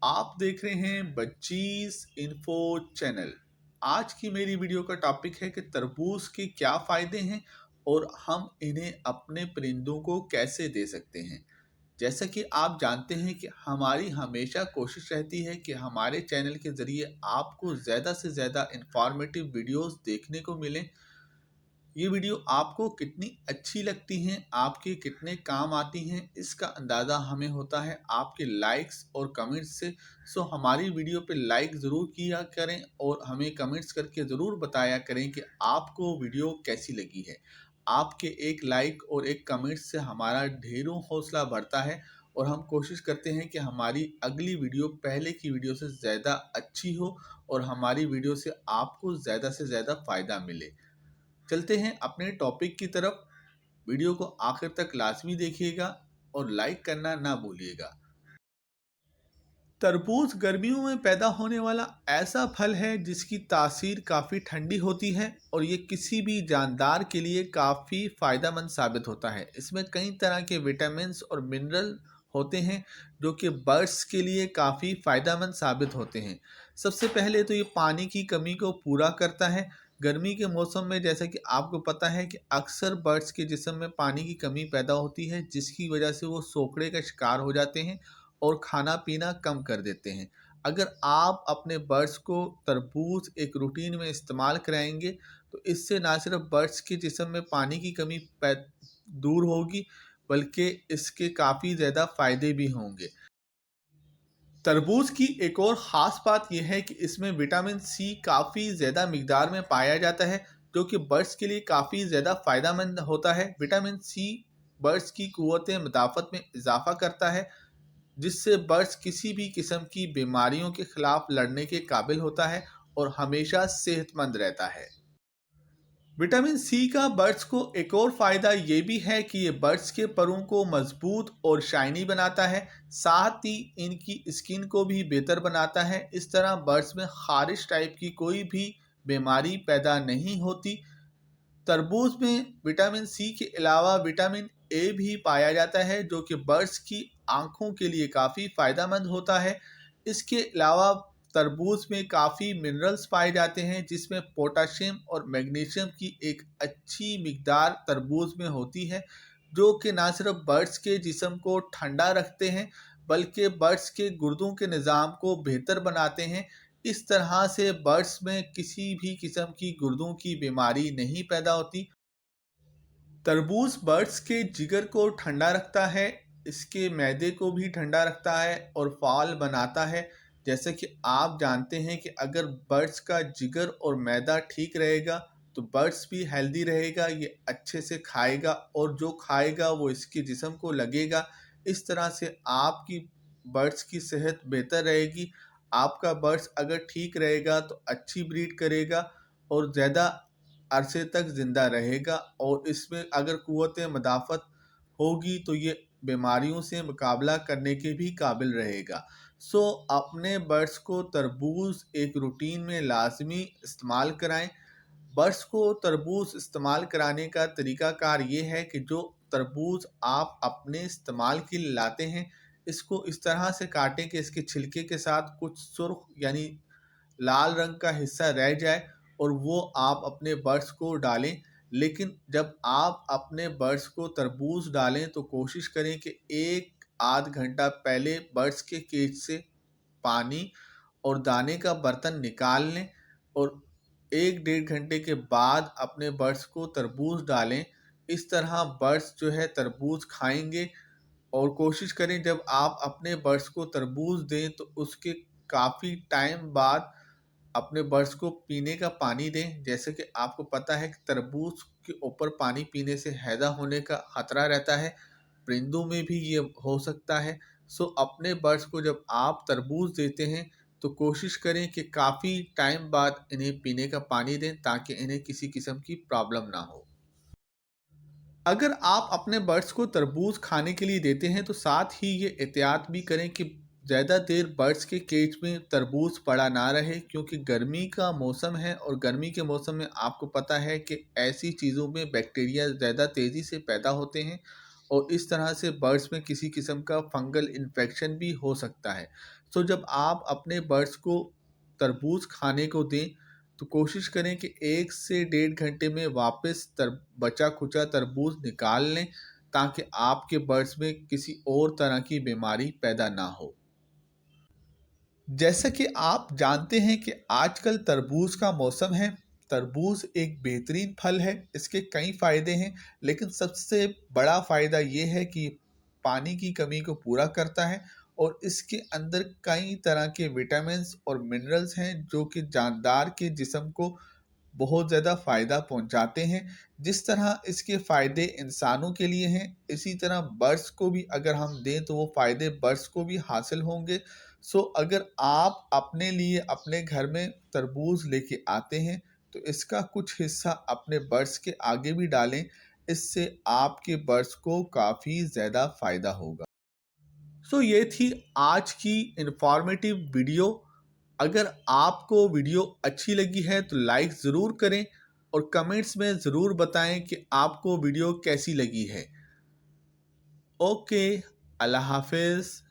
आप देख रहे हैं बच्चीज इन्फो चैनल। आज की मेरी वीडियो का टॉपिक है कि तरबूज के क्या फ़ायदे हैं और हम इन्हें अपने परिंदों को कैसे दे सकते हैं। जैसा कि आप जानते हैं कि हमारी हमेशा कोशिश रहती है कि हमारे चैनल के ज़रिए आपको ज़्यादा से ज़्यादा इंफॉर्मेटिव वीडियोस देखने को मिलें। ये वीडियो आपको कितनी अच्छी लगती हैं, आपके कितने काम आती हैं, इसका अंदाज़ा हमें होता है आपके लाइक्स और कमेंट्स से। सो हमारी वीडियो पे लाइक ज़रूर किया करें और हमें कमेंट्स करके ज़रूर बताया करें कि आपको वीडियो कैसी लगी है। आपके एक लाइक और एक कमेंट से हमारा ढेरों हौसला बढ़ता है और हम कोशिश करते हैं कि हमारी अगली वीडियो पहले की वीडियो से ज़्यादा अच्छी हो और हमारी वीडियो से आपको ज़्यादा से ज़्यादा फ़ायदा मिले। चलते हैं अपने टॉपिक की तरफ। वीडियो को आखिर तक लाजमी देखिएगा और लाइक करना ना भूलिएगा। तरबूज गर्मियों में पैदा होने वाला ऐसा फल है जिसकी तासीर काफ़ी ठंडी होती है और ये किसी भी जानदार के लिए काफ़ी फ़ायदेमंद साबित होता है। इसमें कई तरह के विटामिन्स और मिनरल होते हैं जो कि बर्ड्स के लिए काफ़ी फ़ायदेमंद साबित होते हैं। सबसे पहले तो ये पानी की कमी को पूरा करता है। गर्मी के मौसम में जैसा कि आपको पता है कि अक्सर बर्ड्स के जिस्म में पानी की कमी पैदा होती है, जिसकी वजह से वो सोखड़े का शिकार हो जाते हैं और खाना पीना कम कर देते हैं। अगर आप अपने बर्ड्स को तरबूज एक रूटीन में इस्तेमाल कराएंगे तो इससे ना सिर्फ बर्ड्स के जिस्म में पानी की कमी दूर होगी, बल्कि इसके काफ़ी ज़्यादा फ़ायदे भी होंगे। तरबूज की एक और ख़ास बात यह है कि इसमें विटामिन सी काफ़ी ज़्यादा मिकदार में पाया जाता है, जो कि बर्ड्स के लिए काफ़ी ज़्यादा फ़ायदेमंद होता है। विटामिन सी बर्ड्स की क़ुव्वत मुदाफ़त में इजाफ़ा करता है, जिससे बर्ड्स किसी भी किस्म की बीमारियों के खिलाफ लड़ने के काबिल होता है और हमेशा सेहतमंद रहता है। विटामिन सी का बर्ड्स को एक और फ़ायदा ये भी है कि ये बर्ड्स के परों को मजबूत और शाइनी बनाता है, साथ ही इनकी स्किन को भी बेहतर बनाता है। इस तरह बर्ड्स में खारिश टाइप की कोई भी बीमारी पैदा नहीं होती। तरबूज में विटामिन सी के अलावा विटामिन ए भी पाया जाता है, जो कि बर्ड्स की आंखों के लिए काफ़ी फ़ायदेमंद होता है। इसके अलावा तरबूज में काफ़ी मिनरल्स पाए जाते हैं, जिसमें पोटाशियम और मैग्नीशियम की एक अच्छी मिकदार तरबूज में होती है, जो कि ना सिर्फ बर्ड्स के जिस्म को ठंडा रखते हैं बल्कि बर्ड्स के गुर्दों के निज़ाम को बेहतर बनाते हैं। इस तरह से बर्ड्स में किसी भी किस्म की गुर्दों की बीमारी नहीं पैदा होती। तरबूज बर्ड्स के जिगर को ठंडा रखता है, इसके मैदे को भी ठंडा रखता है और फाल बनाता है। जैसे कि आप जानते हैं कि अगर बर्ड्स का जिगर और मैदा ठीक रहेगा तो बर्ड्स भी हेल्दी रहेगा, ये अच्छे से खाएगा और जो खाएगा वो इसके जिस्म को लगेगा। इस तरह से आपकी बर्ड्स की सेहत बेहतर रहेगी। आपका बर्ड्स अगर ठीक रहेगा तो अच्छी ब्रीड करेगा और ज़्यादा अरसे तक ज़िंदा रहेगा और इसमें अगर क़ुव्वत मुदाफ़त होगी तो ये बीमारियों से मुकाबला करने के भी काबिल रहेगा। सो अपने बर्ड्स को तरबूज एक रूटीन में लाजमी इस्तेमाल कराएं। बर्ड्स को तरबूज इस्तेमाल कराने का तरीक़ाकार ये है कि जो तरबूज आप अपने इस्तेमाल के लिए लाते हैं, इसको इस तरह से काटें कि इसके छिलके के साथ कुछ सुर्ख यानी लाल रंग का हिस्सा रह जाए और वो आप अपने बर्ड्स को डालें। लेकिन जब आप अपने बर्ड्स को तरबूज डालें तो कोशिश करें कि एक आध घंटा पहले बर्ड्स के केज से पानी और दाने का बर्तन निकाल लें और एक डेढ़ घंटे के बाद अपने बर्ड्स को तरबूज डालें। इस तरह बर्ड्स जो है तरबूज खाएंगे। और कोशिश करें जब आप अपने बर्ड्स को तरबूज दें तो उसके काफ़ी टाइम बाद अपने बर्ड्स को पीने का पानी दें। जैसे कि आपको पता है कि तरबूज के ऊपर पानी पीने से हैज़ा होने का ख़तरा रहता है, परिंदों में भी ये हो सकता है। सो अपने बर्ड्स को जब आप तरबूज देते हैं तो कोशिश करें कि काफ़ी टाइम बाद इन्हें पीने का पानी दें ताकि इन्हें किसी किस्म की प्रॉब्लम ना हो। अगर आप अपने बर्ड्स को तरबूज खाने के लिए देते हैं तो साथ ही ये एहतियात भी करें कि ज़्यादा देर बर्ड्स के केज में तरबूज पड़ा ना रहे, क्योंकि गर्मी का मौसम है और गर्मी के मौसम में आपको पता है कि ऐसी चीज़ों में बैक्टीरिया ज़्यादा तेज़ी से पैदा होते हैं और इस तरह से बर्ड्स में किसी किस्म का फंगल इन्फेक्शन भी हो सकता है। سو جب آپ اپنے برڈس کو تربوز کھانے کو دیں تو کوشش کریں کہ 1 سے 1.5 گھنٹے میں واپس بچا کھچا تربوز نکال لیں تاکہ آپ کے برڈس میں کسی اور طرح کی بیماری پیدا نہ ہو۔ جیسا کہ آپ جانتے ہیں کہ آج کل تربوز کا موسم ہے۔ تربوز ایک بہترین پھل ہے، اس کے کئی فائدے ہیں، لیکن سب سے بڑا فائدہ یہ ہے کہ پانی کی کمی کو پورا کرتا ہے اور اس کے اندر کئی طرح کے وٹامنز اور منرلز ہیں جو کہ جاندار کے جسم کو بہت زیادہ فائدہ پہنچاتے ہیں۔ جس طرح اس کے فائدے انسانوں کے لیے ہیں، اسی طرح برڈس کو بھی اگر ہم دیں تو وہ فائدے برڈس کو بھی حاصل ہوں گے۔ سو اگر آپ اپنے لیے اپنے گھر میں تربوز لے کے آتے ہیں تو اس کا کچھ حصہ اپنے برڈس کے آگے بھی ڈالیں، اس سے آپ کے برڈس کو کافی زیادہ فائدہ ہوگا۔ سو یہ تھی آج کی انفارمیٹیو ویڈیو۔ اگر آپ کو ویڈیو اچھی لگی ہے تو لائک ضرور کریں اور کمنٹس میں ضرور بتائیں کہ آپ کو ویڈیو کیسی لگی ہے۔ اوکے، اللہ حافظ۔